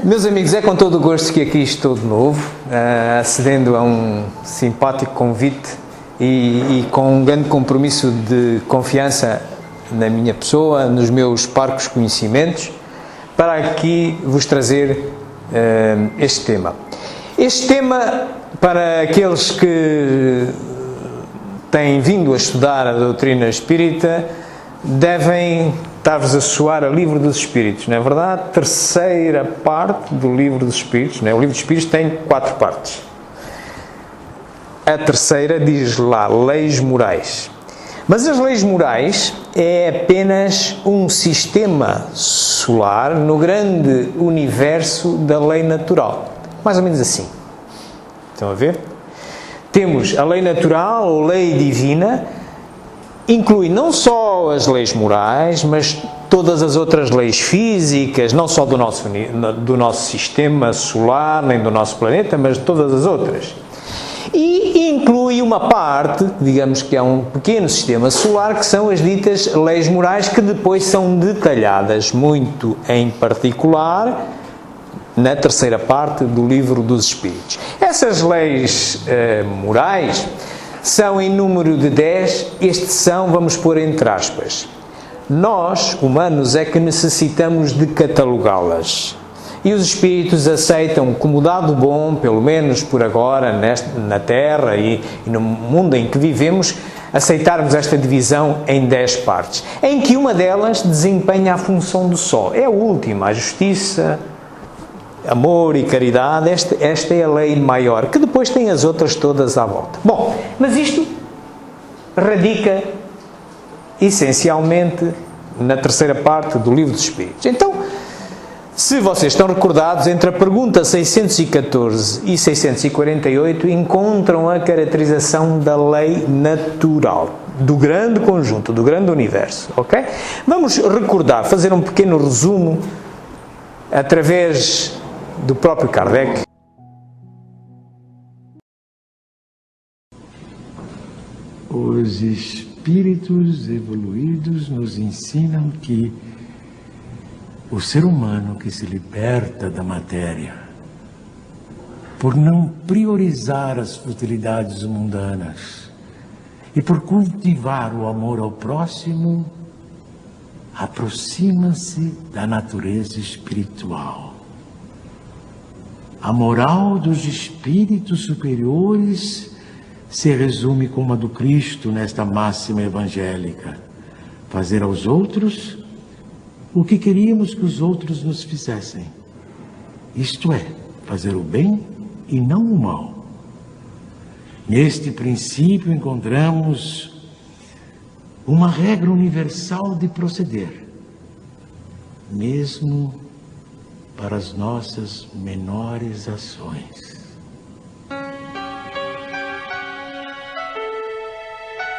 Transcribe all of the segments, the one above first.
Meus amigos, é com todo o gosto que aqui estou de novo, acedendo a um simpático convite e com um grande compromisso de confiança na minha pessoa, nos meus parcos conhecimentos, para aqui vos trazer este tema. Este tema, para aqueles que têm vindo a estudar a doutrina espírita, devem estar-vos a soar a Livro dos Espíritos, não é verdade? Terceira parte do Livro dos Espíritos, não é? O Livro dos Espíritos tem 4 partes. A terceira diz lá, leis morais. Mas as leis morais é apenas um sistema solar no grande universo da lei natural. Mais ou menos assim. Estão a ver? Temos a lei natural, ou lei divina, inclui não só as leis morais, mas todas as outras leis físicas, não só do nosso sistema solar, nem do nosso planeta, mas todas as outras. E inclui uma parte, digamos que é um pequeno sistema solar, que são as ditas leis morais, que depois são detalhadas muito em particular na terceira parte do Livro dos Espíritos. Essas leis morais são em número de 10, estes são, vamos pôr entre aspas. Nós, humanos, é que necessitamos de catalogá-las. E os Espíritos aceitam como dado bom, pelo menos por agora, na Terra e no mundo em que vivemos, aceitarmos esta divisão em 10 partes, em que uma delas desempenha a função do só. É a última, a justiça, amor e caridade. Esta é a lei maior, que depois tem as outras todas à volta. Bom, mas isto radica essencialmente na terceira parte do Livro dos Espíritos. Então, se vocês estão recordados, entre a pergunta 614 e 648 encontram a caracterização da lei natural, do grande conjunto, do grande universo, ok? Vamos recordar, fazer um pequeno resumo através do próprio Kardec. Os espíritos evoluídos nos ensinam que o ser humano que se liberta da matéria, por não priorizar as futilidades mundanas e por cultivar o amor ao próximo, aproxima-se da natureza espiritual. A moral dos espíritos superiores se resume como a do Cristo nesta máxima evangélica: fazer aos outros o que queríamos que os outros nos fizessem. Isto é, fazer o bem e não o mal. Neste princípio encontramos uma regra universal de proceder, mesmo para as nossas menores ações.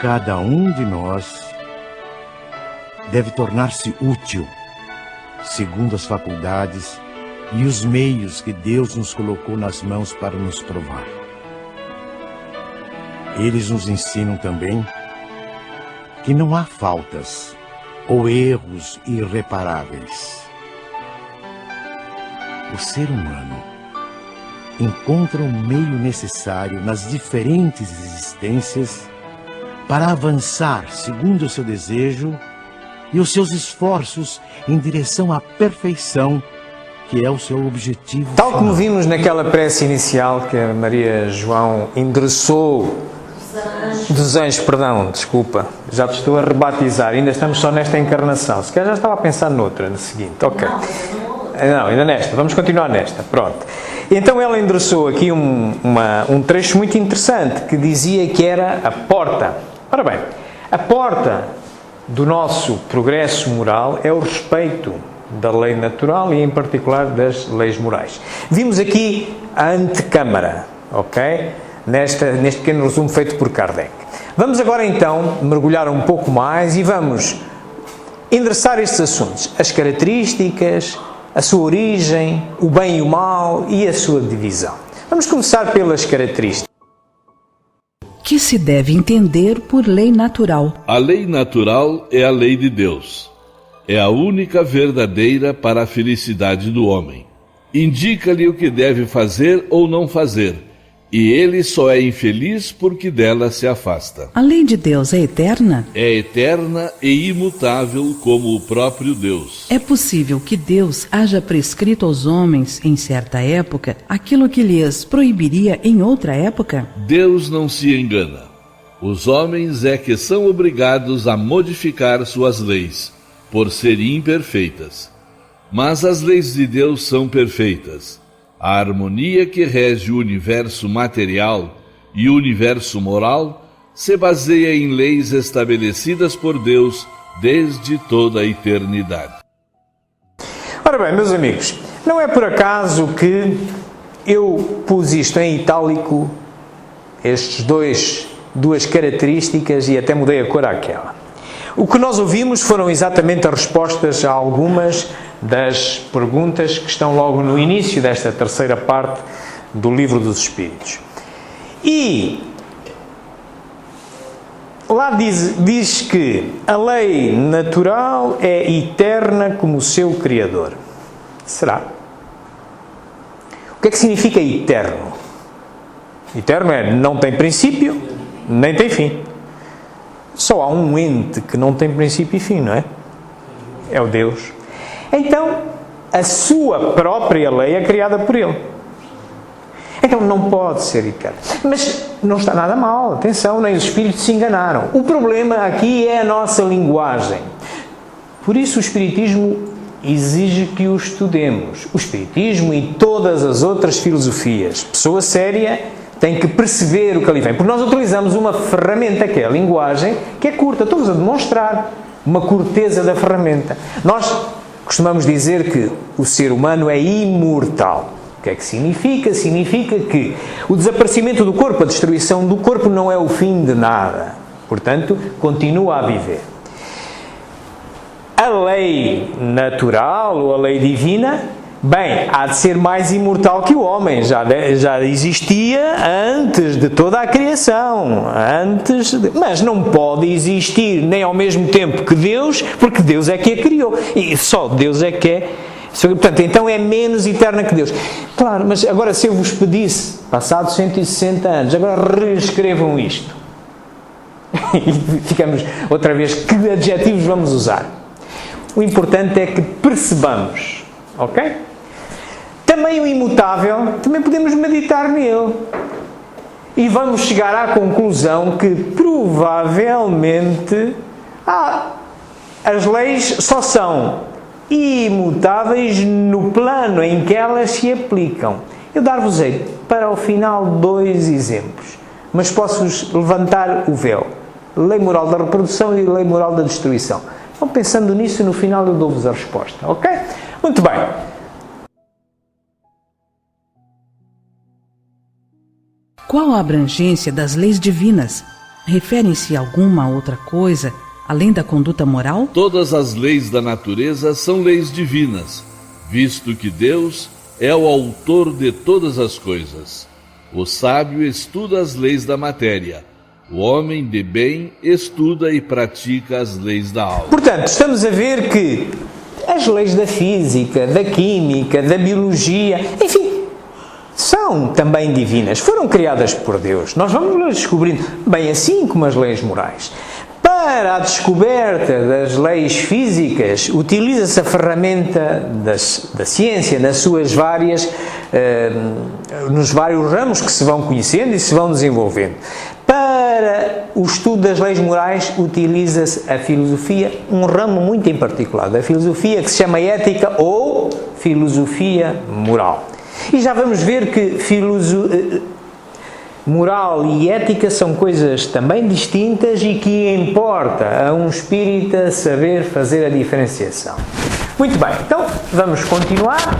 Cada um de nós deve tornar-se útil, segundo as faculdades e os meios que Deus nos colocou nas mãos para nos provar. Eles nos ensinam também que não há faltas ou erros irreparáveis. O ser humano encontra o meio necessário nas diferentes existências para avançar segundo o seu desejo e os seus esforços em direção à perfeição, que é o seu objetivo. Tal como vimos naquela prece inicial que a Maria João endereçou dos anjos, perdão, desculpa, já te estou a rebatizar, ainda estamos só nesta encarnação, se calhar já estava a pensar noutra, na seguinte, ok. Não, ainda nesta, vamos continuar nesta, pronto. Então ela endereçou aqui um trecho muito interessante, que dizia que era a porta. Ora bem, a porta do nosso progresso moral é o respeito da lei natural e em particular das leis morais. Vimos aqui a antecâmara, ok? Neste pequeno resumo feito por Kardec. Vamos agora então mergulhar um pouco mais e vamos endereçar estes assuntos, as características, a sua origem, o bem e o mal e a sua divisão. Vamos começar pelas características. Que se deve entender por lei natural. A lei natural é a lei de Deus. É a única verdadeira para a felicidade do homem. Indica-lhe o que deve fazer ou não fazer, e ele só é infeliz porque dela se afasta. A lei de Deus é eterna? É eterna e imutável como o próprio Deus. É possível que Deus haja prescrito aos homens, em certa época, aquilo que lhes proibiria em outra época? Deus não se engana. Os homens é que são obrigados a modificar suas leis, por serem imperfeitas. Mas as leis de Deus são perfeitas. A harmonia que rege o universo material e o universo moral se baseia em leis estabelecidas por Deus desde toda a eternidade. Ora bem, meus amigos, não é por acaso que eu pus isto em itálico, estes duas características, e até mudei a cor àquela. O que nós ouvimos foram exatamente as respostas a algumas das perguntas que estão logo no início desta terceira parte do Livro dos Espíritos. E lá diz que a lei natural é eterna como o seu Criador. Será? O que é que significa eterno? Eterno é não tem princípio, nem tem fim. Só há um ente que não tem princípio e fim, não é? É o Deus. Então, a sua própria lei é criada por Ele. Então não pode ser eterno. Mas não está nada mal, atenção, nem os espíritos se enganaram. O problema aqui é a nossa linguagem. Por isso o Espiritismo exige que o estudemos. O Espiritismo e todas as outras filosofias. Pessoa séria tem que perceber o que ali vem. Porque nós utilizamos uma ferramenta, que é a linguagem, que é curta. Estou-vos a demonstrar uma curteza da ferramenta. Nós costumamos dizer que o ser humano é imortal. O que é que significa? Significa que o desaparecimento do corpo, a destruição do corpo, não é o fim de nada. Portanto, continua a viver. A lei natural, ou a lei divina, bem, há de ser mais imortal que o homem. Já existia antes de toda a criação. Mas não pode existir nem ao mesmo tempo que Deus, porque Deus é que a criou. E só Deus é que é. Portanto, então é menos eterna que Deus. Claro, mas agora se eu vos pedisse, passados 160 anos, agora reescrevam isto. E ficamos outra vez, que adjetivos vamos usar? O importante é que percebamos, ok? Também o imutável, também podemos meditar nele. E vamos chegar à conclusão que provavelmente as leis só são imutáveis no plano em que elas se aplicam. Eu dar-vos-ei para o final 2 exemplos, mas posso-vos levantar o véu. Lei moral da reprodução e lei moral da destruição. Vão pensando nisso e no final eu dou-vos a resposta, ok? Muito bem. Qual a abrangência das leis divinas? Referem-se a alguma outra coisa além da conduta moral? Todas as leis da natureza são leis divinas, visto que Deus é o autor de todas as coisas. O sábio estuda as leis da matéria. O homem de bem estuda e pratica as leis da alma. Portanto, estamos a ver que as leis da física, da química, da biologia, enfim, são também divinas. Foram criadas por Deus. Nós vamos descobrindo, bem assim como as leis morais. Para a descoberta das leis físicas, utiliza-se a ferramenta da ciência nas suas nos vários ramos que se vão conhecendo e se vão desenvolvendo. Para o estudo das leis morais, utiliza-se a filosofia, um ramo muito em particular da filosofia, que se chama ética ou filosofia moral. E já vamos ver que moral e ética são coisas também distintas e que importa a um espírita saber fazer a diferenciação. Muito bem, então vamos continuar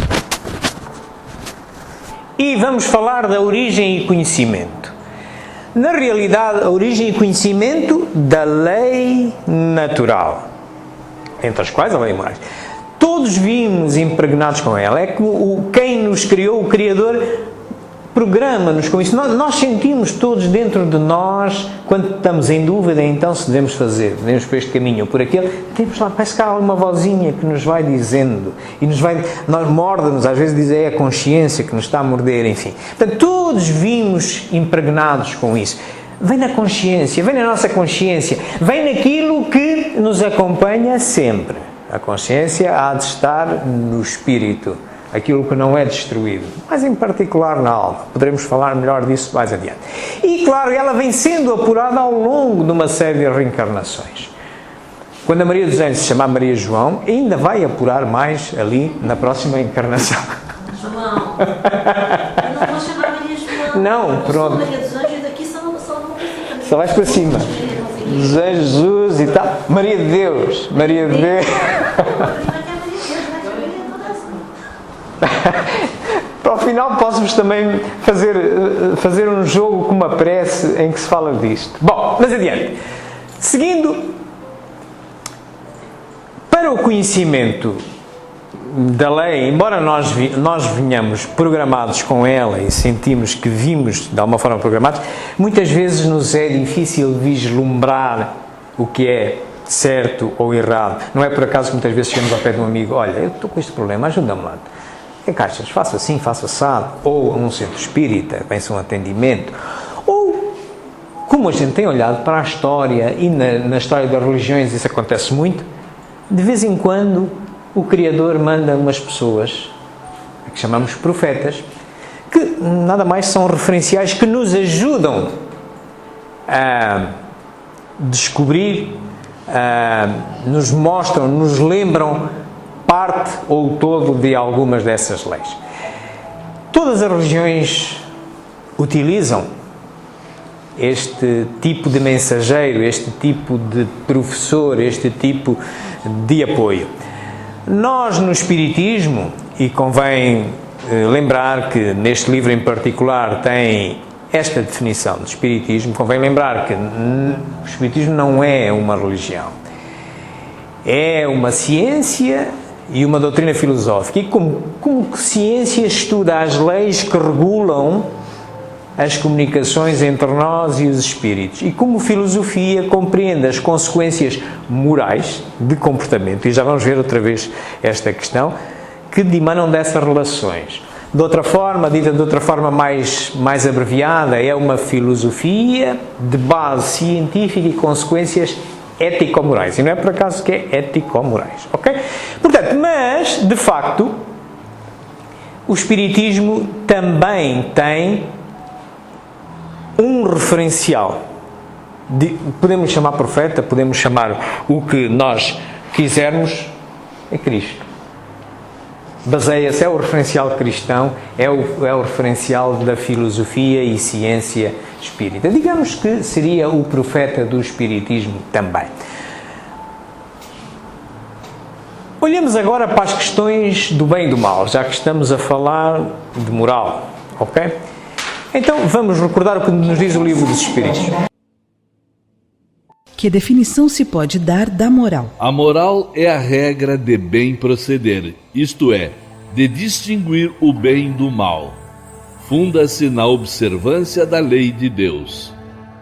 e vamos falar da origem e conhecimento. Na realidade, a origem e conhecimento da lei natural, entre as quais a lei moral. Todos vimos impregnados com ela. É como quem nos criou, o Criador, programa-nos com isso. Nós sentimos todos dentro de nós, quando estamos em dúvida, então se devemos fazer, devemos por este caminho ou por aquele, temos lá, parece que há uma vozinha que nos vai dizendo, e nós morde-nos, às vezes diz, é a consciência que nos está a morder, enfim. Portanto, todos vimos impregnados com isso. Vem na consciência, vem na nossa consciência, vem naquilo que nos acompanha sempre. A consciência há de estar no espírito, aquilo que não é destruído, mas em particular na alma. Poderemos falar melhor disso mais adiante. E claro, ela vem sendo apurada ao longo de uma série de reencarnações. Quando a Maria dos Anjos se chamar Maria João, ainda vai apurar mais ali na próxima encarnação. João, eu não vou chamar Maria João. Não, pronto. Maria dos Anjos e daqui só não precisa. Só vais para cima. José, Jesus e tal. Maria de Deus. Maria de Deus. Para o final posso-vos também fazer um jogo com uma prece em que se fala disto. Bom, mas adiante. Seguindo, para o conhecimento da lei, embora nós venhamos programados com ela e sentimos que vimos de alguma forma programados, muitas vezes nos é difícil vislumbrar o que é certo ou errado. Não é por acaso que muitas vezes chegamos ao pé de um amigo, olha, eu estou com este problema, ajuda-me lá. O que é que achas? Faça assim, faça assado, ou um centro espírita, pensa um atendimento, ou como a gente tem olhado para a história e na história das religiões isso acontece muito, de vez em quando o Criador manda umas pessoas, que chamamos profetas, que nada mais são referenciais que nos ajudam a descobrir, nos mostram, nos lembram parte ou todo de algumas dessas leis. Todas as religiões utilizam este tipo de mensageiro, este tipo de professor, este tipo de apoio. Nós no Espiritismo, e convém lembrar que neste livro em particular tem esta definição de Espiritismo, convém lembrar que o Espiritismo não é uma religião, é uma ciência e uma doutrina filosófica, e como ciência estuda as leis que regulam as comunicações entre nós e os espíritos, e como filosofia compreende as consequências morais de comportamento, e já vamos ver outra vez esta questão, que dimanam dessas relações. De outra forma, dita de outra forma mais abreviada, é uma filosofia de base científica e consequências ético-morais. E não é por acaso que é ético-morais, ok? Portanto, mas, de facto, o Espiritismo também tem um referencial. Podemos chamar profeta, podemos chamar o que nós quisermos, é Cristo. Baseia-se, é o referencial cristão, é o referencial da filosofia e ciência espírita. Digamos que seria o profeta do Espiritismo também. Olhemos agora para as questões do bem e do mal, já que estamos a falar de moral, ok? Então vamos recordar o que nos diz o Livro dos Espíritos. Que definição se pode dar da moral? A moral é a regra de bem proceder, isto é, de distinguir o bem do mal. Funda-se na observância da lei de Deus.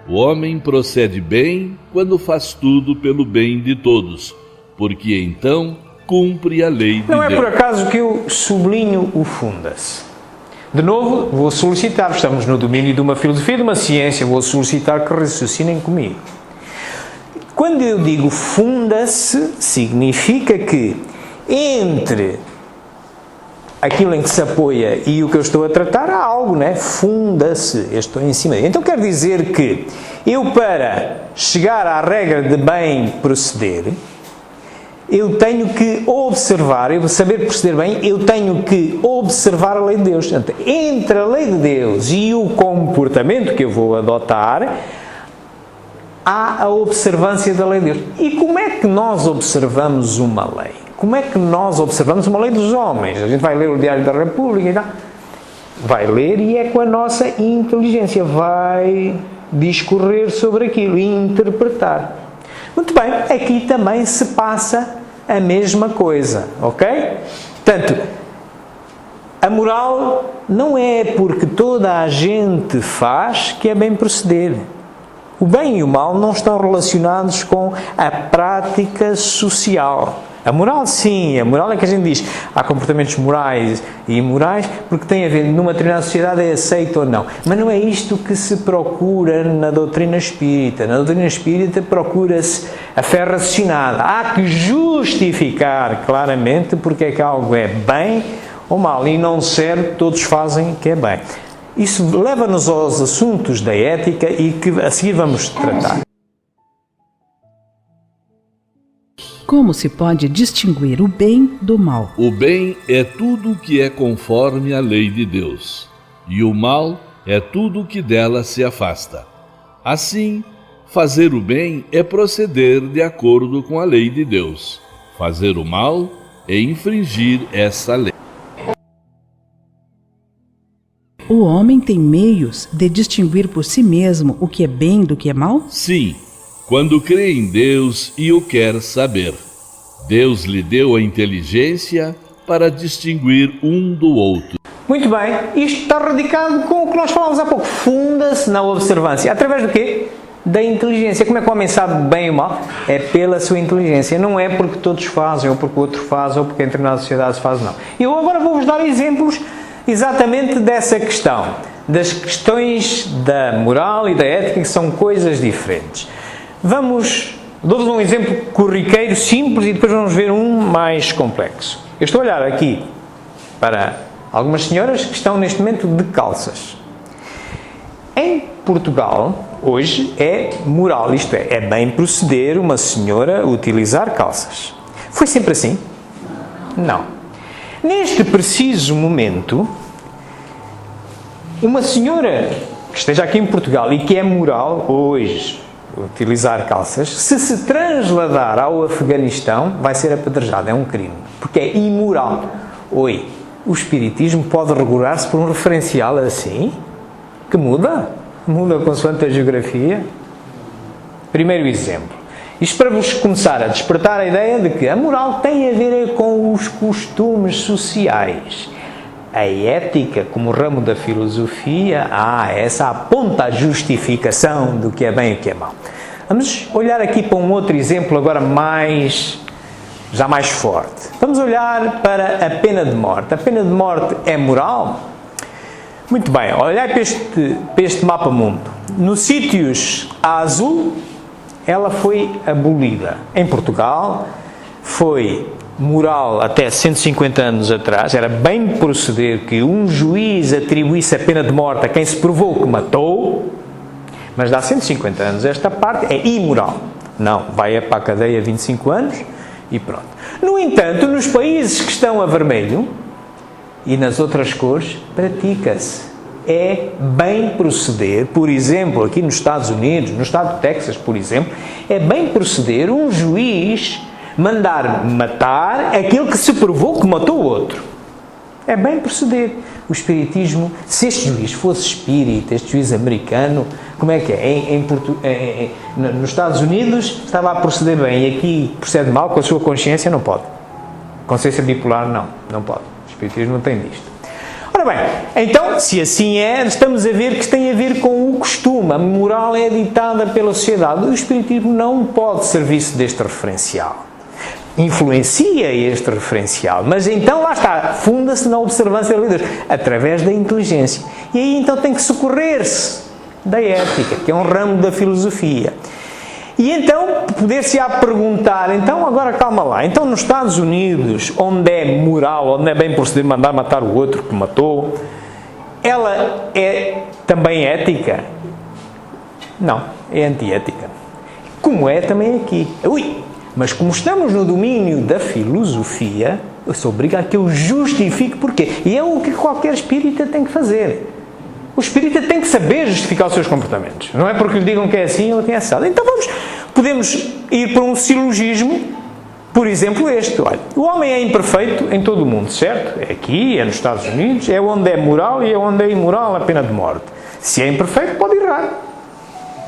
O homem procede bem quando faz tudo pelo bem de todos, porque então cumpre a lei de Deus. Não é por acaso que eu sublinho o funda-se. De novo, vou solicitar, estamos no domínio de uma filosofia, de uma ciência, vou solicitar que raciocinem comigo. Quando eu digo funda-se, significa que entre aquilo em que se apoia e o que eu estou a tratar há algo, né? Funda-se, eu estou em cima. Então quer dizer que eu, para chegar à regra de bem proceder, eu tenho que observar, eu saber proceder bem, eu tenho que observar a lei de Deus. Portanto, entre a lei de Deus e o comportamento que eu vou adotar, há a observância da lei de Deus. E como é que nós observamos uma lei? Como é que nós observamos uma lei dos homens? A gente vai ler o Diário da República e tal. Vai ler e é com a nossa inteligência. Vai discorrer sobre aquilo e interpretar. Muito bem, aqui também se passa a mesma coisa, ok? Portanto, A moral não é porque toda a gente faz que é bem proceder. O bem e o mal não estão relacionados com a prática social. A moral, sim, a moral é que a gente diz há comportamentos morais e imorais porque tem a ver numa determinada sociedade é aceito ou não. Mas não é isto que se procura na doutrina espírita. Na doutrina espírita procura-se a fé raciocinada. Há que justificar claramente porque é que algo é bem ou mal e não serve, todos fazem que é bem. Isso leva-nos aos assuntos da ética e que a seguir vamos tratar. Como se pode distinguir o bem do mal? O bem é tudo que é conforme à lei de Deus, e o mal é tudo que dela se afasta. Assim, fazer o bem é proceder de acordo com a lei de Deus. Fazer o mal é infringir essa lei. O homem tem meios de distinguir por si mesmo o que é bem do que é mal? Sim, quando crê em Deus e o quer saber. Deus lhe deu a inteligência para distinguir um do outro. Muito bem, isto está radicado com o que nós falámos há pouco. Funda-se na observância. Através do quê? Da inteligência. Como é que o homem sabe bem ou mal? É pela sua inteligência. Não é porque todos fazem, ou porque o outro faz, ou porque em determinada sociedade se faz, não. Eu agora vou-vos dar exemplos exatamente dessa questão. Das questões da moral e da ética, que são coisas diferentes. Dou-vos um exemplo corriqueiro, simples, e depois vamos ver um mais complexo. Eu estou a olhar aqui para algumas senhoras que estão neste momento de calças. Em Portugal, hoje, é moral, isto é bem proceder uma senhora utilizar calças. Foi sempre assim? Não. Neste preciso momento, uma senhora que esteja aqui em Portugal e que é moral hoje utilizar calças, se transladar ao Afeganistão, vai ser apedrejada, é um crime, porque é imoral. Oi, o espiritismo pode regular-se por um referencial assim? Que muda? Muda consoante a geografia? Primeiro exemplo. Isto para vos começar a despertar a ideia de que a moral tem a ver com os costumes sociais. A ética, como ramo da filosofia, essa aponta a justificação do que é bem e o que é mau. Vamos olhar aqui para um outro exemplo agora já mais forte. Vamos olhar para a pena de morte. A pena de morte é moral? Muito bem, olhai para este mapa mundo. Nos sítios a azul, ela foi abolida. Em Portugal, foi moral até 150 anos atrás, era bem proceder que um juiz atribuísse a pena de morte a quem se provou que matou, mas há 150 anos esta parte é imoral. Não, vai para a cadeia 25 anos e pronto. No entanto, nos países que estão a vermelho e nas outras cores, pratica-se. É bem proceder, por exemplo, aqui nos Estados Unidos, no estado de Texas, por exemplo, é bem proceder um juiz mandar matar aquele que se provou que matou o outro. É bem proceder. O espiritismo, se este juiz fosse espírita, este juiz americano, como é que é? Nos Estados Unidos estava a proceder bem e aqui procede mal com a sua consciência, não pode. Consciência bipolar, não pode. O espiritismo não tem disto. Ora bem, então, se assim é, estamos a ver que tem a ver com o costume. A moral é ditada pela sociedade. O espiritismo não pode servir-se deste referencial. Influencia este referencial, mas então lá está, funda-se na observância da lei de Deus, através da inteligência. E aí então tem que socorrer-se da ética, que é um ramo da filosofia. E então poder-se-á perguntar, então agora calma lá, então nos Estados Unidos, onde é moral, onde é bem proceder mandar matar o outro que matou, ela é também ética? Não, é antiética. Como é também aqui. Mas como estamos no domínio da filosofia, eu sou obrigado a que eu justifique porquê. E é o que qualquer espírita tem que fazer. O espírita tem que saber justificar os seus comportamentos. Não é porque lhe digam que é assim ou que é assado. Então podemos ir para um silogismo, por exemplo este. Olha, o homem é imperfeito em todo o mundo, certo? É aqui, é nos Estados Unidos, é onde é moral e é onde é imoral a pena de morte. Se é imperfeito, pode errar.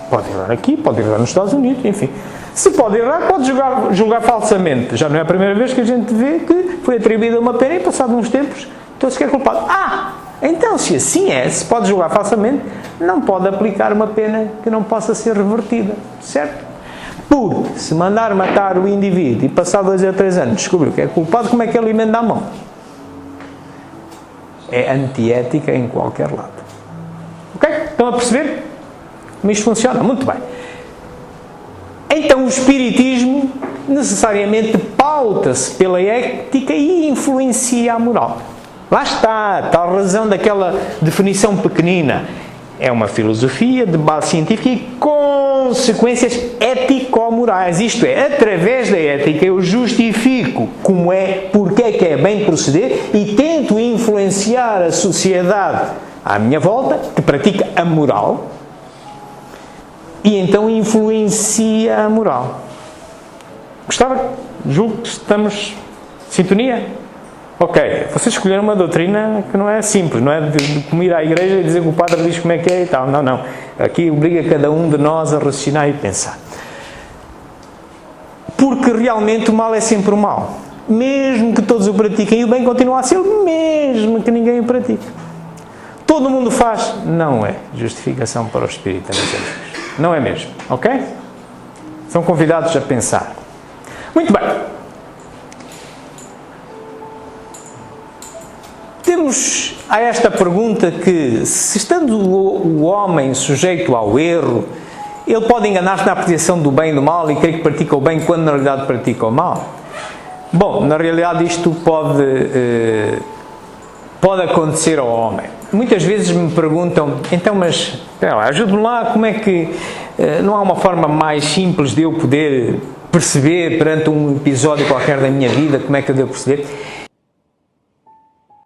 Pode errar aqui, pode errar nos Estados Unidos, enfim. Se pode errar, pode julgar falsamente. Já não é a primeira vez que a gente vê que foi atribuída uma pena e, passado uns tempos, Então se é culpado. Então se assim é, se pode julgar falsamente, não pode aplicar uma pena que não possa ser revertida, certo? Porque se mandar matar o indivíduo e passar 2 ou 3 anos descobriu que é culpado, como é que ele emenda a mão? É antiética em qualquer lado. Ok? Estão a perceber? Como isto funciona? Muito bem. Então o Espiritismo necessariamente pauta-se pela ética e influencia a moral. Lá está, a tal razão daquela definição pequenina. É uma filosofia de base científica e consequências ético-morais. Isto é, através da ética eu justifico como é, porque é que é bem proceder e tento influenciar a sociedade à minha volta, que pratica a moral, e então influencia a moral. Gostava? Julgo que estamos em sintonia? Ok, vocês escolheram uma doutrina que não é simples, não é de como ir à igreja e dizer que o padre diz como é que é e tal. Não, não. Aqui obriga cada um de nós a raciocinar e pensar. Porque realmente o mal é sempre o mal. Mesmo que todos o pratiquem, e o bem continua a ser o mesmo que ninguém o pratique. Todo mundo faz. Não é justificação para o espírito, meus amigos. Não é mesmo, ok? São convidados a pensar. Muito bem. Temos a esta pergunta que, se estando o homem sujeito ao erro, ele pode enganar-se na apreciação do bem e do mal e crer que pratica o bem quando na realidade pratica o mal? Bom, na realidade isto pode acontecer ao homem. Muitas vezes me perguntam, então, mas espera lá, ajude-me lá, como é que não há uma forma mais simples de eu poder perceber perante um episódio qualquer da minha vida, como é que eu devo perceber?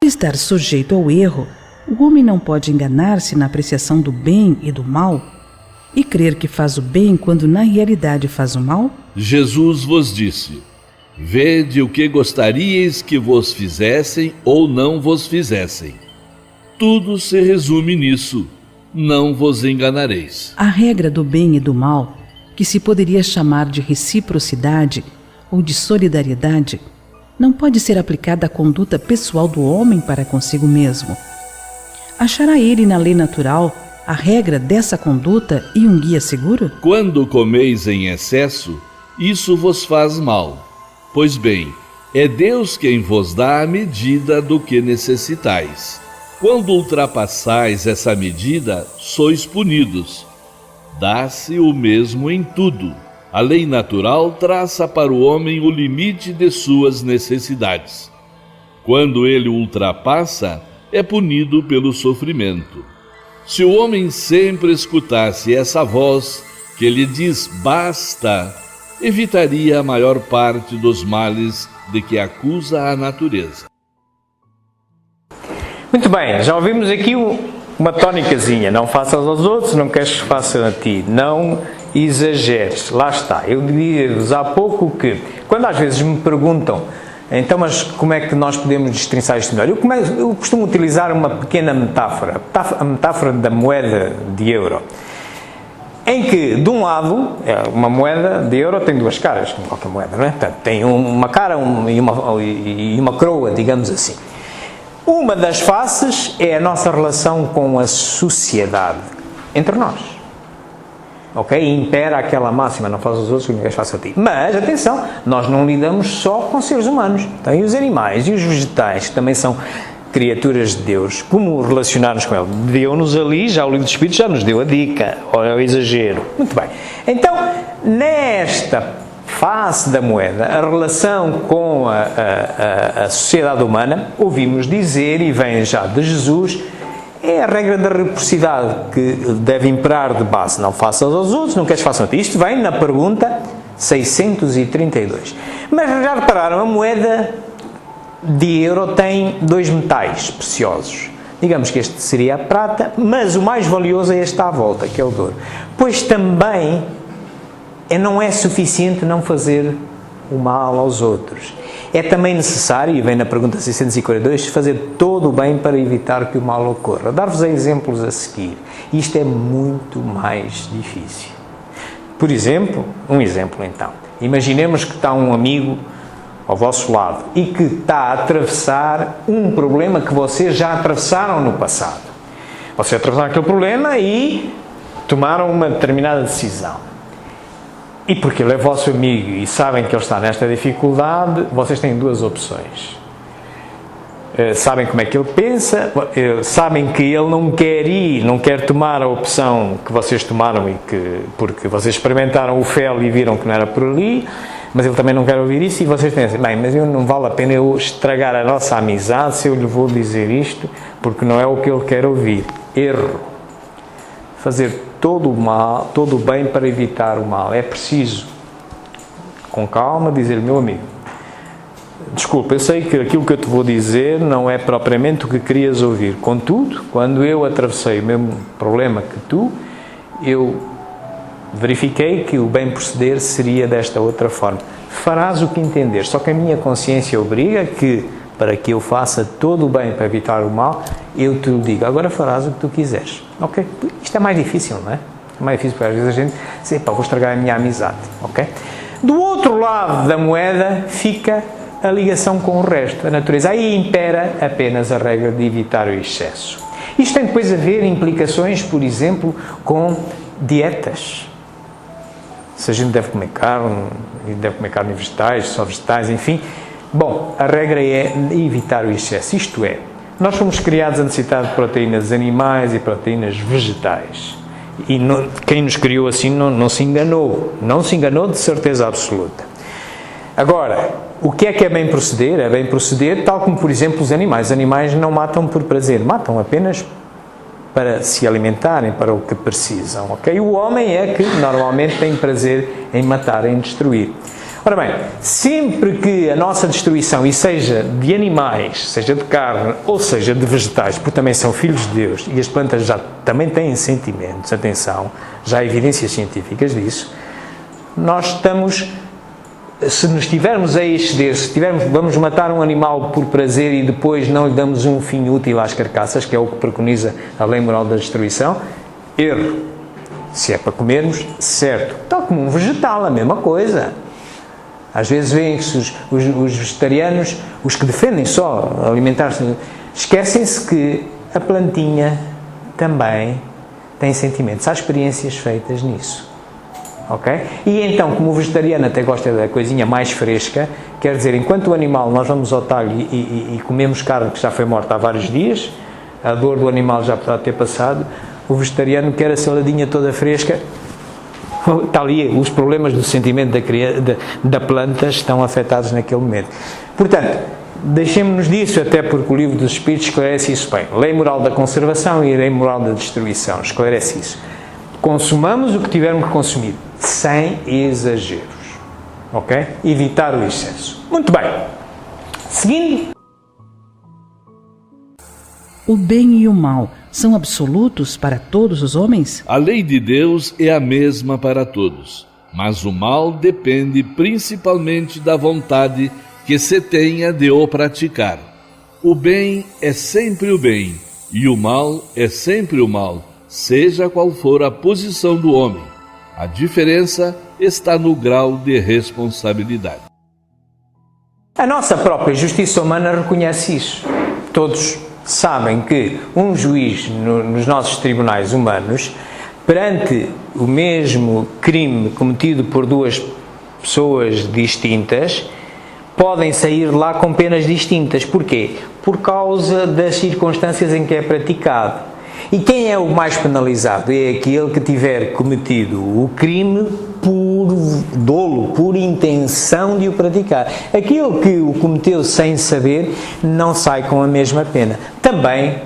Por estar sujeito ao erro, o homem não pode enganar-se na apreciação do bem e do mal e crer que faz o bem quando na realidade faz o mal? Jesus vos disse: vede o que gostaríeis que vos fizessem ou não vos fizessem. Tudo se resume nisso: não vos enganareis. A regra do bem e do mal, que se poderia chamar de reciprocidade ou de solidariedade, não pode ser aplicada à conduta pessoal do homem para consigo mesmo. Achará ele na lei natural a regra dessa conduta e um guia seguro? Quando comeis em excesso, isso vos faz mal. Pois bem, é Deus quem vos dá a medida do que necessitais. Quando ultrapassais essa medida, sois punidos. Dá-se o mesmo em tudo. A lei natural traça para o homem o limite de suas necessidades. Quando ele ultrapassa, é punido pelo sofrimento. Se o homem sempre escutasse essa voz que lhe diz basta, evitaria a maior parte dos males de que acusa a natureza. Muito bem, já ouvimos aqui uma tónicazinha. Não faças aos outros, não queres que façam a ti. Não exageres. Lá está. Eu diria-vos há pouco que, quando às vezes me perguntam, então, mas como é que nós podemos destrinçar isto melhor? Eu costumo utilizar uma pequena metáfora. A metáfora da moeda de euro. Em que, de um lado, uma moeda de euro tem duas caras, como qualquer moeda, não é? Portanto, tem uma cara e uma coroa, digamos assim. Uma das faces é a nossa relação com a sociedade, entre nós. Ok? Impera aquela máxima, não faz aos outros, que ninguém faça a ti. Mas, atenção, nós não lidamos só com seres humanos. Tem os animais e os vegetais, que também são criaturas de Deus. Como relacionar-nos com ele? Deu-nos ali, já o livro dos Espíritos já nos deu a dica, ou é o exagero. Muito bem. Então, nesta face da moeda, a relação com a sociedade humana, ouvimos dizer, e vem já de Jesus, é a regra da reciprocidade que deve imperar de base. Não faças aos outros, não queres que façam a ti. Isto vem na pergunta 632. Mas já repararam, a moeda de euro tem dois metais preciosos. Digamos que este seria a prata, mas o mais valioso é este à volta, que é o de ouro. Pois também não é suficiente não fazer o mal aos outros. É também necessário, e vem na pergunta 642, fazer todo o bem para evitar que o mal ocorra. Dar-vos exemplos a seguir. Isto é muito mais difícil. Por exemplo, um exemplo então. Imaginemos que está um amigo ao vosso lado e que está a atravessar um problema que vocês já atravessaram no passado. Vocês atravessaram aquele problema e tomaram uma determinada decisão. E porque ele é vosso amigo e sabem que ele está nesta dificuldade, vocês têm duas opções. Sabem como é que ele pensa, sabem que ele não quer ir, não quer tomar a opção que vocês tomaram porque vocês experimentaram o fel e viram que não era por ali, mas ele também não quer ouvir isso e vocês pensam, bem, mas não vale a pena eu estragar a nossa amizade se eu lhe vou dizer isto, porque não é o que ele quer ouvir. Erro. Fazer todo o mal, todo o bem para evitar o mal. É preciso, com calma, dizer, meu amigo, desculpa, eu sei que aquilo que eu te vou dizer não é propriamente o que querias ouvir. Contudo, quando eu atravessei o mesmo problema que tu, eu verifiquei que o bem proceder seria desta outra forma. Farás o que entender, só que a minha consciência obriga que, para que eu faça todo o bem para evitar o mal, eu te digo, agora farás o que tu quiseres. Ok? Isto é mais difícil, não é? É mais difícil, porque às vezes a gente diz, pá, vou estragar a minha amizade. Ok? Do outro lado da moeda fica a ligação com o resto, a natureza. Aí impera apenas a regra de evitar o excesso. Isto tem depois a ver implicações, por exemplo, com dietas. Se a gente deve comer carne e vegetais, só vegetais, enfim. Bom, a regra é evitar o excesso. Isto é, nós fomos criados a necessitar de proteínas animais e proteínas vegetais. E quem nos criou assim não se enganou. Não se enganou de certeza absoluta. Agora, o que é bem proceder? É bem proceder tal como, por exemplo, os animais. Os animais não matam por prazer, matam apenas para se alimentarem, para o que precisam. Okay? O homem é que normalmente tem prazer em matar, em destruir. Ora bem, sempre que a nossa destruição, e seja de animais, seja de carne, ou seja de vegetais, porque também são filhos de Deus, e as plantas já também têm sentimentos, atenção, já há evidências científicas disso, nós estamos, se nos estivermos a exceder, vamos matar um animal por prazer e depois não lhe damos um fim útil às carcaças, que é o que preconiza a lei moral da destruição, erro. Se é para comermos, certo. Tal como um vegetal, a mesma coisa. Às vezes veem-se os vegetarianos, os que defendem só alimentar-se, esquecem-se que a plantinha também tem sentimentos. Há experiências feitas nisso. Ok? E então, como o vegetariano até gosta da coisinha mais fresca, quer dizer, enquanto o animal nós vamos ao talho e comemos carne que já foi morta há vários dias, a dor do animal já pode ter passado, o vegetariano quer a saladinha toda fresca. Está ali, os problemas do sentimento da planta estão afetados naquele momento. Portanto, deixemos-nos disso, até porque o livro dos Espíritos esclarece isso bem. Lei moral da conservação e lei moral da destruição, esclarece isso. Consumamos o que tivermos que consumir, sem exageros. Ok? Evitar o excesso. Muito bem. Seguindo. O bem e o mal são absolutos para todos os homens? A lei de Deus é a mesma para todos, mas o mal depende principalmente da vontade que se tenha de o praticar. O bem é sempre o bem, e o mal é sempre o mal, seja qual for a posição do homem. A diferença está no grau de responsabilidade. A nossa própria justiça humana reconhece isso. Todos sabem que um juiz nos nossos tribunais humanos, perante o mesmo crime cometido por duas pessoas distintas, podem sair lá com penas distintas. Porquê? Por causa das circunstâncias em que é praticado. E quem é o mais penalizado? É aquele que tiver cometido o crime por dolo, por intenção de o praticar. Aquele que o cometeu sem saber não sai com a mesma pena. Também,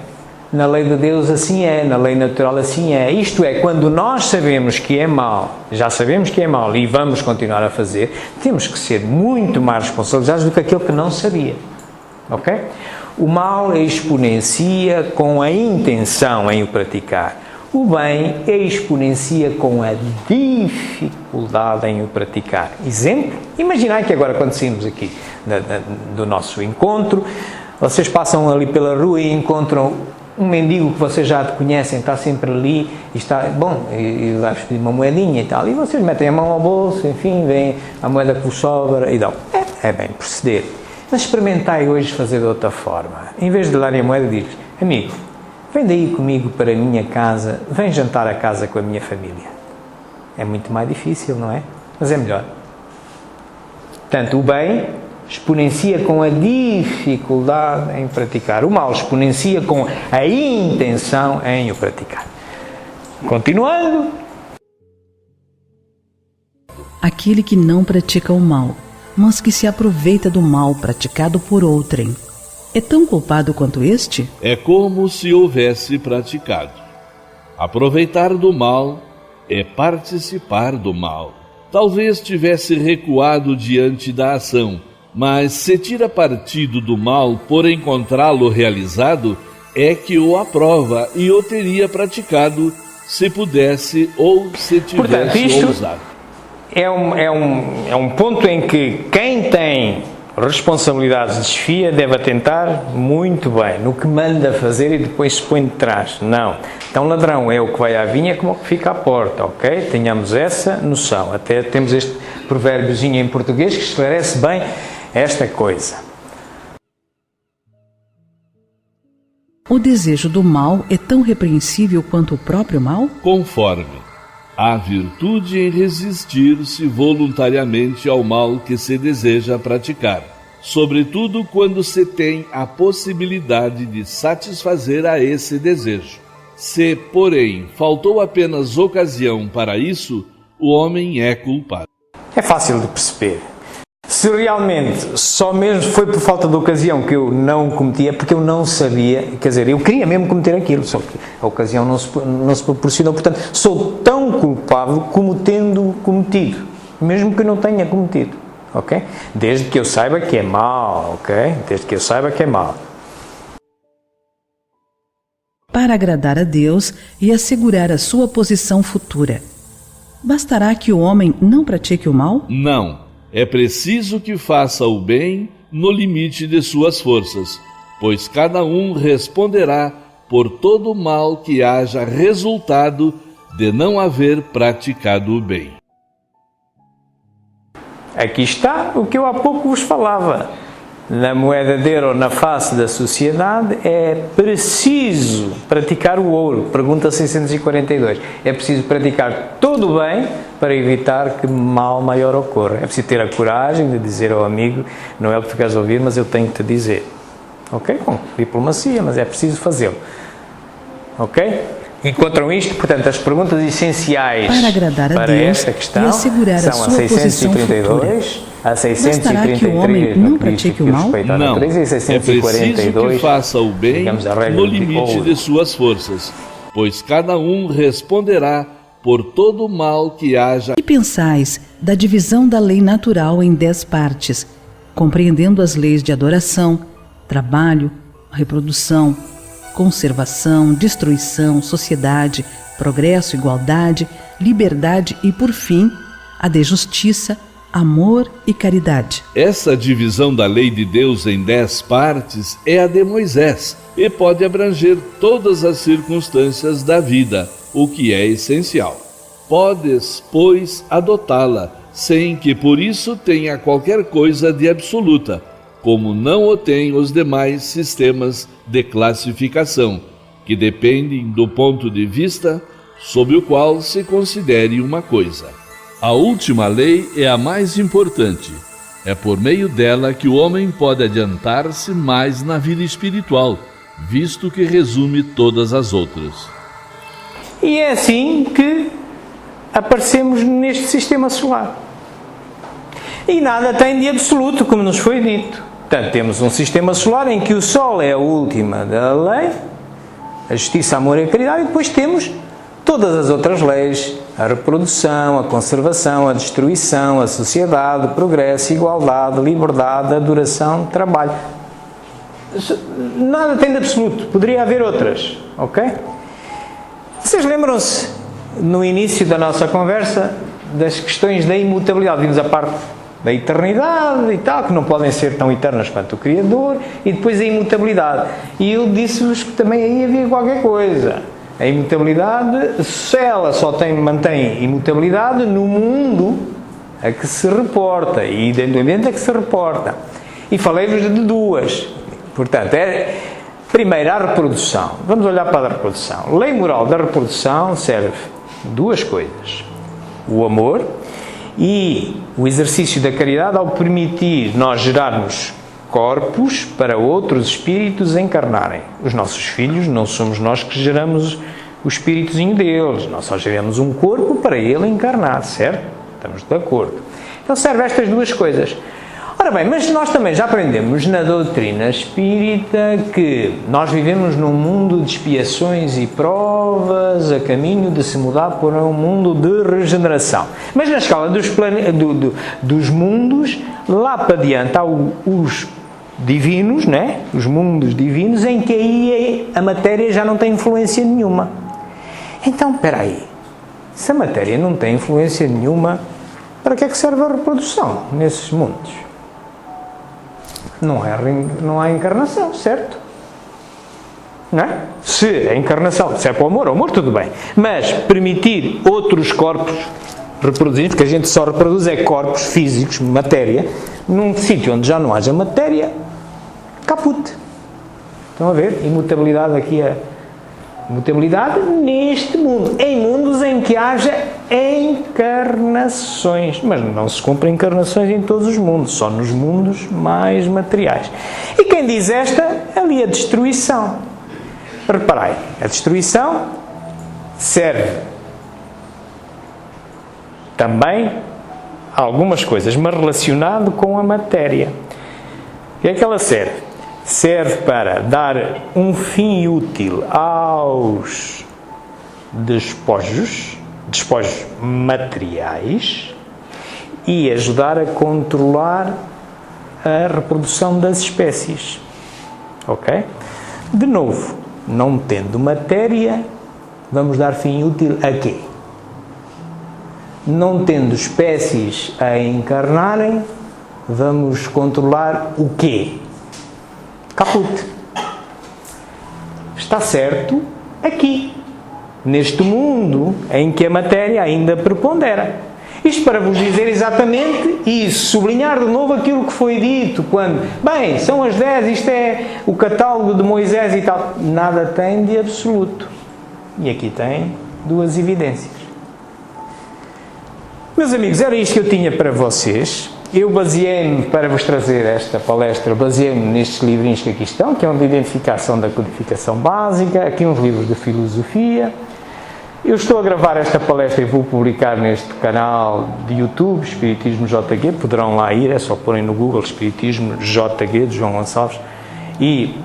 na lei de Deus assim é, na lei natural assim é. Isto é, quando nós sabemos que é mau, já sabemos que é mau e vamos continuar a fazer, temos que ser muito mais responsabilizados do que aquele que não sabia. Ok? O mal exponencia com a intenção em o praticar. O bem exponencia com a dificuldade em o praticar. Exemplo? Imaginai que agora, quando saímos aqui do nosso encontro, vocês passam ali pela rua e encontram um mendigo que vocês já conhecem, está sempre ali e está, bom, e vai pedir uma moedinha e tal, e vocês metem a mão ao bolso, enfim, vem a moeda que vos sobra e dão. é bem proceder. Mas experimentai hoje fazer de outra forma. Em vez de darem a moeda, diz: amigo, vem daí comigo para a minha casa, vem jantar a casa com a minha família. É muito mais difícil, não é? Mas é melhor. Portanto, o bem exponencia com a dificuldade em praticar. O mal exponencia com a intenção em o praticar. Continuando. Aquele que não pratica o mal, mas que se aproveita do mal praticado por outrem, é tão culpado quanto este? É como se houvesse praticado. Aproveitar do mal é participar do mal. Talvez tivesse recuado diante da ação, mas se tira partido do mal por encontrá-lo realizado, é que o aprova e o teria praticado se pudesse ou se tivesse Portanto, isto ousado. É um ponto em que quem tem responsabilidades desfia, deve atentar muito bem no que manda fazer e depois se põe de trás. Não. Então, ladrão é o que vai à vinha como o que fica à porta, ok? Tenhamos essa noção. Até temos este provérbiozinho em português que esclarece bem esta coisa. O desejo do mal é tão repreensível quanto o próprio mal? Conforme há virtude em resistir-se voluntariamente ao mal que se deseja praticar, sobretudo quando se tem a possibilidade de satisfazer a esse desejo. Se, porém, faltou apenas ocasião para isso, o homem é culpado. É fácil de perceber. Se realmente só mesmo foi por falta de ocasião que eu não cometia, porque eu não sabia, quer dizer, eu queria mesmo cometer aquilo, só que a ocasião não se proporcionou, portanto, sou tão culpável como tendo cometido, mesmo que eu não tenha cometido, ok? Desde que eu saiba que é mal, ok? Desde que eu saiba que é mal. Para agradar a Deus e assegurar a sua posição futura, bastará que o homem não pratique o mal? Não. É preciso que faça o bem no limite de suas forças, pois cada um responderá por todo o mal que haja resultado de não haver praticado o bem. Aqui está o que eu há pouco vos falava. Na moeda de euro, na face da sociedade, é preciso praticar o ouro. Pergunta 642. É preciso praticar todo o bem para evitar que mal maior ocorra. É preciso ter a coragem de dizer ao amigo: não é o que tu queres ouvir, mas eu tenho que te dizer. Ok? Com diplomacia, mas é preciso fazê-lo. Ok? Encontram isto, portanto, as perguntas essenciais para agradar a para Deus esta questão e assegurar a são sua a posição 632, a Bastará que o homem 633 não no que diz pratique que o mal? respeita à Não. natureza, e É preciso 642, que faça o bem digamos, a regra no de limite ouro. de suas forças, pois cada um responderá por todo o mal que haja. Que pensais da divisão da lei natural em 10 partes, compreendendo as leis de adoração, trabalho, reprodução, conservação, destruição, sociedade, progresso, igualdade, liberdade e, por fim, a de justiça, amor e caridade? Essa divisão da lei de Deus em 10 partes é a de Moisés e pode abranger todas as circunstâncias da vida, o que é essencial. Podes, pois, adotá-la, sem que por isso tenha qualquer coisa de absoluta, como não o têm os demais sistemas de classificação, que dependem do ponto de vista sob o qual se considere uma coisa. A última lei é a mais importante. É por meio dela que o homem pode adiantar-se mais na vida espiritual, visto que resume todas as outras. E é assim que aparecemos neste sistema solar. E nada tem de absoluto, como nos foi dito. Portanto, temos um sistema solar em que o Sol é a última da lei, a justiça, amor e a caridade, e depois temos todas as outras leis: a reprodução, a conservação, a destruição, a sociedade, o progresso, a igualdade, a liberdade, a adoração, trabalho. Nada tem de absoluto, poderia haver outras, ok? Vocês lembram-se, no início da nossa conversa, das questões da imutabilidade? Vimos a parte da eternidade e tal, que não podem ser tão eternas quanto o Criador, e depois a imutabilidade. E eu disse-vos que também aí havia qualquer coisa. A imutabilidade, se ela só mantém imutabilidade no mundo a que se reporta, e dentro do ambiente a que se reporta. E falei-vos de duas. Portanto, primeiro, a reprodução. Vamos olhar para a reprodução. Lei moral da reprodução serve duas coisas. O amor e o exercício da caridade ao permitir nós gerarmos corpos para outros espíritos encarnarem. Os nossos filhos não somos nós que geramos o espíritozinho deles, nós só geramos um corpo para ele encarnar, certo? Estamos de acordo. Então serve estas duas coisas. Ora bem, mas nós também já aprendemos na doutrina espírita que nós vivemos num mundo de expiações e provas a caminho de se mudar para um mundo de regeneração. Mas na escala dos mundos, lá para diante há os divinos, né? Os mundos divinos, em que aí a matéria já não tem influência nenhuma. Então, espera aí, se a matéria não tem influência nenhuma, para que é que serve a reprodução nesses mundos? Não há encarnação, certo? Não é? Se a encarnação, se é para o amor, tudo bem. Mas permitir outros corpos reproduzir, porque a gente só reproduz corpos físicos, matéria, num sítio onde já não haja matéria, caput. Estão a ver? Imutabilidade aqui mutabilidade neste mundo, em mundos em que haja encarnações, mas não se cumprem encarnações em todos os mundos, só nos mundos mais materiais. E quem diz esta, ali a destruição. Reparai, a destruição serve também a algumas coisas, mas relacionado com a matéria. O que é que ela serve? Serve para dar um fim útil aos despojos materiais e ajudar a controlar a reprodução das espécies. Ok? De novo, não tendo matéria, vamos dar fim útil a quê? Não tendo espécies a encarnarem, vamos controlar o quê? Caput. Está certo aqui, neste mundo em que a matéria ainda prepondera. Isto para vos dizer exatamente isso, sublinhar de novo aquilo que foi dito, quando, bem, são as 10, isto é o catálogo de Moisés e tal. Nada tem de absoluto. E aqui tem duas evidências. Meus amigos, era isto que eu tinha para vocês. Eu baseei-me, para vos trazer esta palestra, baseei-me nestes livrinhos que aqui estão, que é um de identificação da codificação básica, aqui uns livros de filosofia. Eu estou a gravar esta palestra e vou publicar neste canal de YouTube, Espiritismo JG, poderão lá ir, é só porem no Google Espiritismo JG, de João Gonçalves, e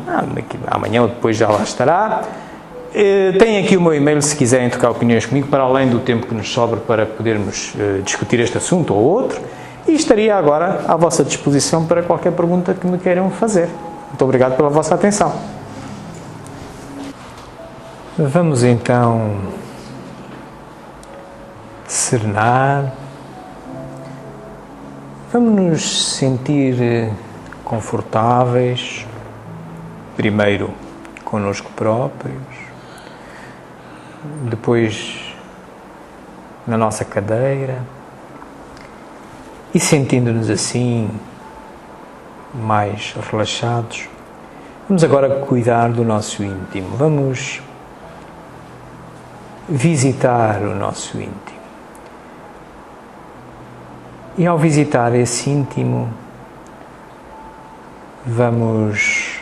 amanhã ou depois já lá estará. Tem aqui o meu e-mail se quiserem trocar opiniões comigo, para além do tempo que nos sobra para podermos discutir este assunto ou outro. E estaria agora à vossa disposição para qualquer pergunta que me queiram fazer. Muito obrigado pela vossa atenção. Vamos então serenar. Vamos nos sentir confortáveis, primeiro connosco próprios, depois na nossa cadeira. E sentindo-nos assim, mais relaxados, vamos agora cuidar do nosso íntimo. Vamos visitar o nosso íntimo. E ao visitar esse íntimo, vamos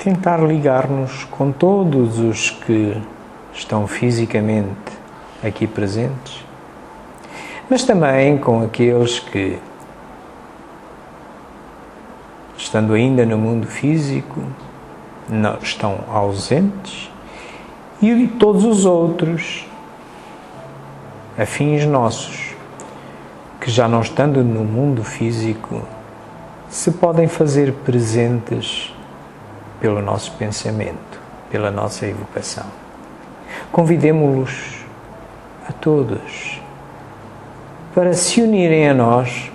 tentar ligar-nos com todos os que estão fisicamente aqui presentes, mas também com aqueles que, estando ainda no mundo físico, não estão ausentes, e todos os outros, afins nossos, que já não estando no mundo físico, se podem fazer presentes pelo nosso pensamento, pela nossa evocação. Convidemo-los a todos para se unirem a nós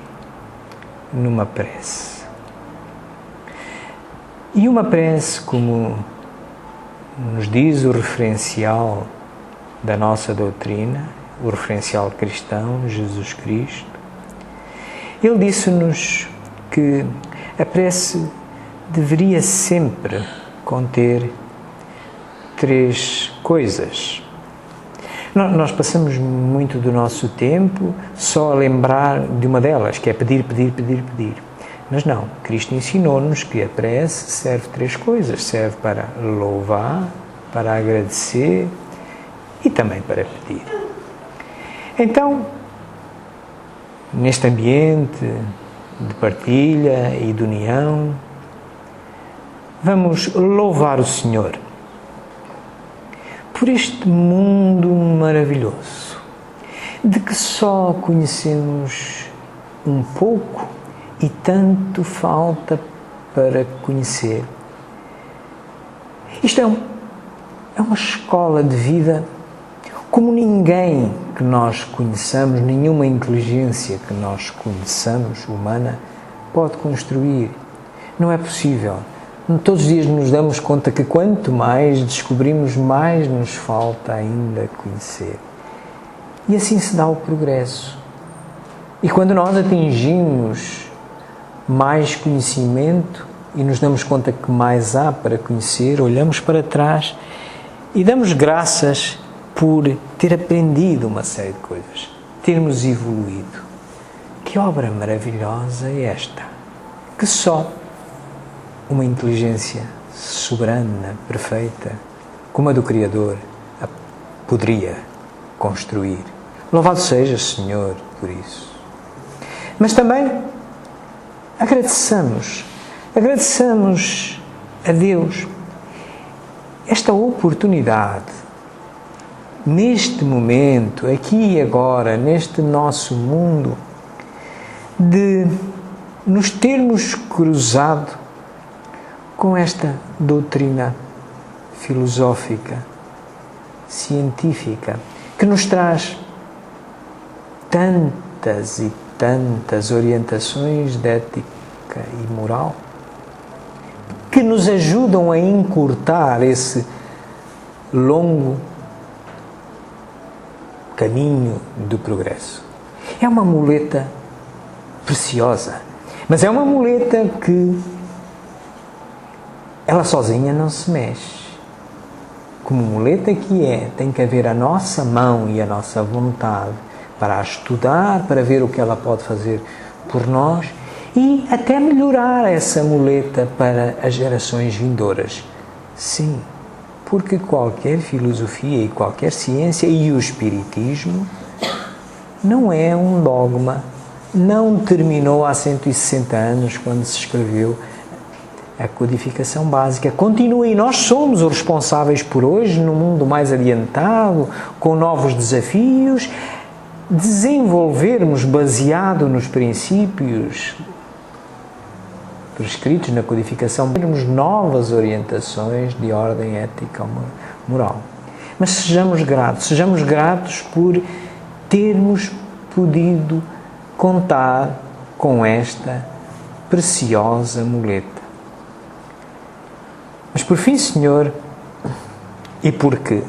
numa prece. E uma prece, como nos diz o referencial da nossa doutrina, o referencial cristão, Jesus Cristo, ele disse-nos que a prece deveria sempre conter 3 coisas. Nós passamos muito do nosso tempo só a lembrar de uma delas, que é pedir, pedir, pedir, pedir. Mas não, Cristo ensinou-nos que a prece serve 3 coisas. Serve para louvar, para agradecer e também para pedir. Então, neste ambiente de partilha e de união, vamos louvar o Senhor por este mundo maravilhoso, de que só conhecemos um pouco e tanto falta para conhecer. Isto é uma escola de vida como ninguém que nós conheçamos, nenhuma inteligência que nós conheçamos, humana, pode construir. Não é possível. Todos os dias nos damos conta que quanto mais descobrimos, mais nos falta ainda conhecer. E assim se dá o progresso. E quando nós atingimos mais conhecimento e nos damos conta que mais há para conhecer, olhamos para trás e damos graças por ter aprendido uma série de coisas, termos evoluído. Que obra maravilhosa é esta, que só uma inteligência soberana, perfeita, como a do Criador, a poderia construir. Louvado seja, Senhor, por isso. Mas também agradeçamos a Deus esta oportunidade, neste momento, aqui e agora, neste nosso mundo, de nos termos cruzado com esta doutrina filosófica, científica, que nos traz tantas e tantas orientações de ética e moral, que nos ajudam a encurtar esse longo caminho do progresso. É uma muleta preciosa, mas é uma muleta que ela sozinha não se mexe. Como muleta que é, tem que haver a nossa mão e a nossa vontade para a estudar, para ver o que ela pode fazer por nós e até melhorar essa muleta para as gerações vindouras. Sim, porque qualquer filosofia e qualquer ciência e o espiritismo não é um dogma, não terminou há 160 anos quando se escreveu a codificação básica. Continua e nós somos os responsáveis por hoje, num mundo mais adiantado, com novos desafios, desenvolvermos, baseado nos princípios prescritos na codificação, termos novas orientações de ordem ética moral. Mas sejamos gratos por termos podido contar com esta preciosa muleta. Mas por fim, Senhor, e porque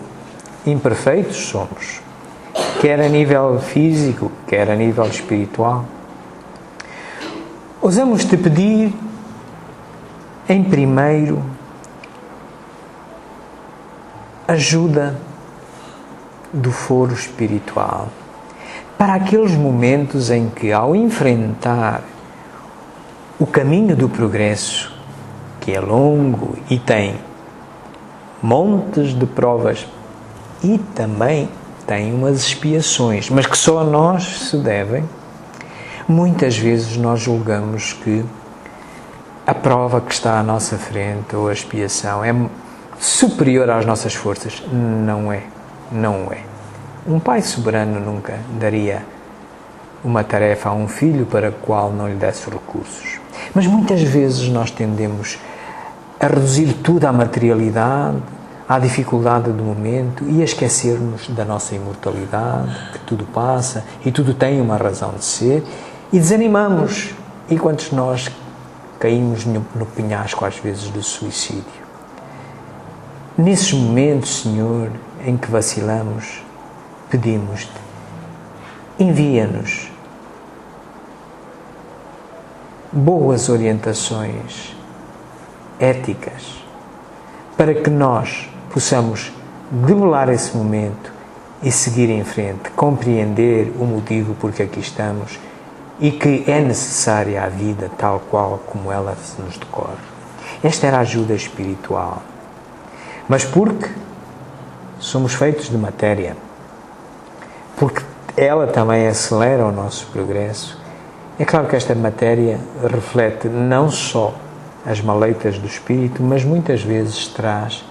imperfeitos somos, quer a nível físico, quer a nível espiritual, ousamos-te pedir, em primeiro, ajuda do foro espiritual para aqueles momentos em que, ao enfrentar o caminho do progresso, que é longo e tem montes de provas e também tem umas expiações, mas que só a nós se devem, muitas vezes nós julgamos que a prova que está à nossa frente ou a expiação é superior às nossas forças. Não é. Um pai soberano nunca daria uma tarefa a um filho para a qual não lhe desse recursos. Mas muitas vezes nós tendemos a reduzir tudo à materialidade, à dificuldade do momento e a esquecer-nos da nossa imortalidade, que tudo passa e tudo tem uma razão de ser, e desanimamos. E quantos nós caímos no penhasco, às vezes, do suicídio? Nesses momentos, Senhor, em que vacilamos, pedimos-te envia-nos boas orientações éticas para que nós possamos debelar esse momento e seguir em frente, compreender o motivo por que aqui estamos e que é necessária a vida tal qual como ela nos decorre. Esta era a ajuda espiritual. Mas porque somos feitos de matéria, porque ela também acelera o nosso progresso, é claro que esta matéria reflete não só as maleitas do espírito, mas muitas vezes traz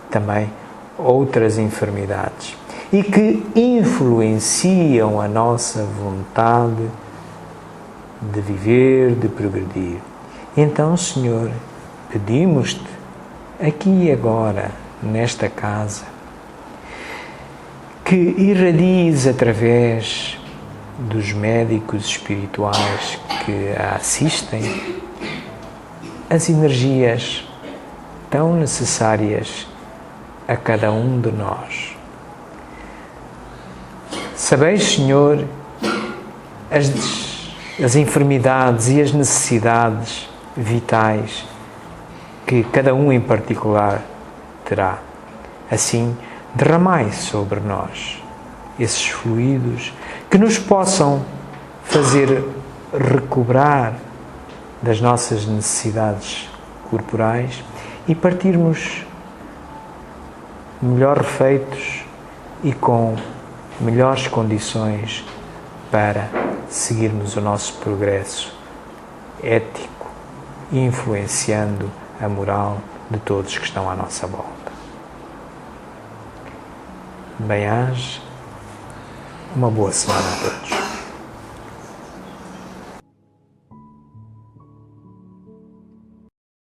também outras enfermidades e que influenciam a nossa vontade de viver, de progredir. Então, Senhor, pedimos-te aqui e agora, nesta casa, que irradies através dos médicos espirituais que a assistem as energias tão necessárias a cada um de nós. Sabeis, Senhor, as enfermidades e as necessidades vitais que cada um em particular terá. Assim, derramai sobre nós esses fluidos que nos possam fazer recobrar das nossas necessidades corporais e partirmos melhor refeitos e com melhores condições para seguirmos o nosso progresso ético e influenciando a moral de todos que estão à nossa volta. Bem-aja, uma boa semana a todos.